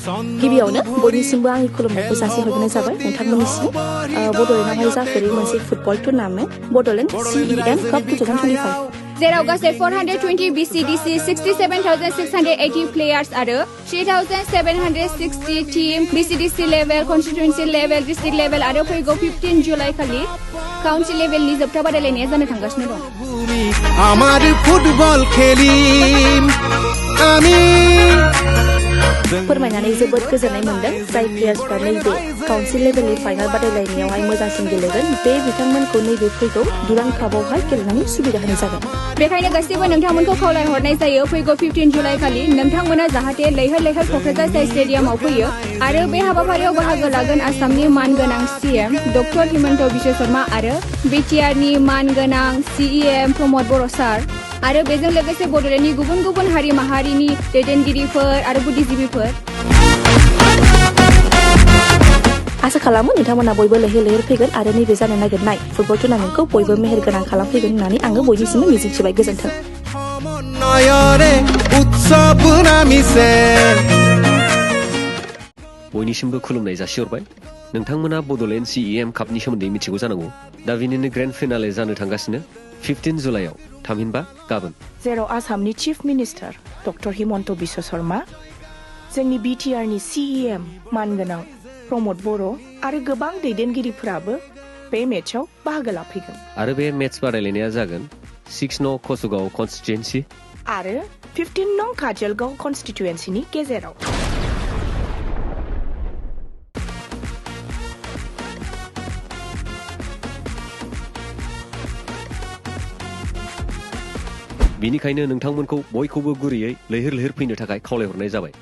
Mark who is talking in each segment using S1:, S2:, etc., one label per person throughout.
S1: गिबियावनो बयनिसिमबो आंनि खुलुमनायखौ जासिहरनाय जाबाय नोंथांमोननिसिम बड'लेण्डआवहाय जाफेरै मोनसे फुटबल टुर्नामेन्ट बड'लेण्ड CEM काप 2025
S2: जेराव गासै 420 BCDC 67,680 प्लेयार्स आरो 3,760 team BCDC level constituency level district level आरो फैगौ 15 जुलाइ खालि काउन्टि लेभेलनि जोबथा बादायलायनाया जानो थांगासिनो दं
S3: আমার ফুটবল খেলি আমি
S1: फोरमायनानै जोबोद गोजोननाय मोनदों जाय प्लेयार्सफ्रा नैबे काउन्सिल लेभेलनि फाइनाल बादायलायनायावहाय मोजांसिन गेलेगोन बे बिथांमोनखौ नैबे फैगौ दुरान कापआवहाय गेलेनायनि सुबिदा होनाय जागोन
S2: बेखायनो गासैबो नोंथांमोनखौ खावलायहरनाय जायो फैगौ 15 जुलाइ खालि नोंथांमोना जाहाथे लैहोर लैहोर क'क्राझार SAI स्टेडियामाव फैयो आरो बे हाबाफारियाव बाहागो लागोन आसामनि मानगोनां CM डक्टर हिमन्त बिश्व शर्मा आरो BTRनि मानगोनां CEM प्रमद बर' सार आरो बेजों लोगोसे बड'लेण्डनि गुबुन गुबुन हारि माहारिनि दैदेनगिरिफोर आरो बुद्धिजिबिफोर आसा खालामो नोंथांमोना बयबो लैहोर लैहोर फैगोन आरो नैबे जानो नागिरनाय फुटबल टुर्नामेन्टखौ बयबो मेहेर गोनां खालामफैगोन होननानै आङो बयनिसिमबो मिजिंथिबाय गोजोन्थों
S4: बयनिसिमबो खुलुमनाय जासिहरबाय नोंथांमोना बड'लेण्ड CEM कापनि सोमोन्दै मिथिगौ जानांगौ दा बिनिनो ग्रेन्ड फिनाले जानो थांगासिनो 15 जुलाइआव थामहिनबा गाबोन
S1: जेराव आसामनि chief minister doctor Himanta Biswa Sharma जोंनि BTRनि CEM मानगोनां प्रमद बर' आरो गोबां दैदेनगिरिफोराबो बे मेचआव बाहागो लाफैगोन
S4: आरो बे मेच बादायलायनाया जागोन 6 नं कसुगाव कन्स्टिट्युएन्सि
S1: आरो 15 नं काजलगाव कन्स्टिट्युएन्सिनि गेजेराव
S4: बिनिखायनो नोंथांमोनखौ बयखौबो गुरैयै लैहोर लैहोर फैनो थाखाय खावलायहरनाय जाबाय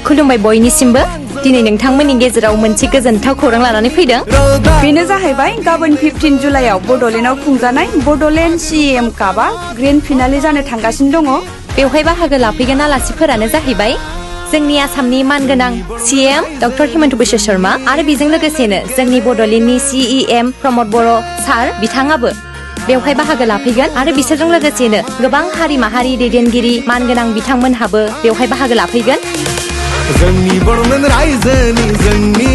S5: खुलुमबाय बयनिसिमबो दिनै नोंथांमोननि गेजेराव मोनसे गोजोनथाव खौरां लानानै फैदों
S6: बेनो जाहैबाय गाबोन 15 जुलाइआव बड'लेण्डआव खुंजानाय बड'लेण्ड CEM कापआ ग्रेन्ड फिनाले जानो थांगासिनो दङ
S5: बेवहाय बाहागो लाफैगोन आलासिफोरानो जाहैबाय जोंनि आसामनि मानगोनां CM डक्टर हिमन्त बिश्व शर्मा आरो बेजों लोगोसेनो जोंनि बड'लेण्डनि CEM प्रमद बर' सार बिथाङाबो बेवहाय बाहागो लाफैगोन आरो बिसोरजों लोगोसेनो गोबां हारि माहारि दैदेनगिरि मानगोनां बिथांमोनहाबो बेवहाय बाहागो लाफैगोन
S3: जोंनि बड'लेण्ड रायजोनि जोंनि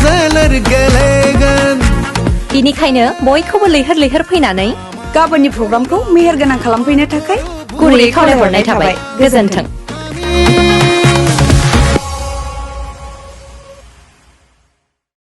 S3: जोलुर गेलेगोन
S5: बिनिखायनो बयखौबो लैहोर लैहोर फैनानै
S6: गाबोननि प्रग्रामखौ मेहेर गोनां खालामफैनो थाखाय
S5: गुरैयै खावलायहरनाय थाबाय गोजोन्थों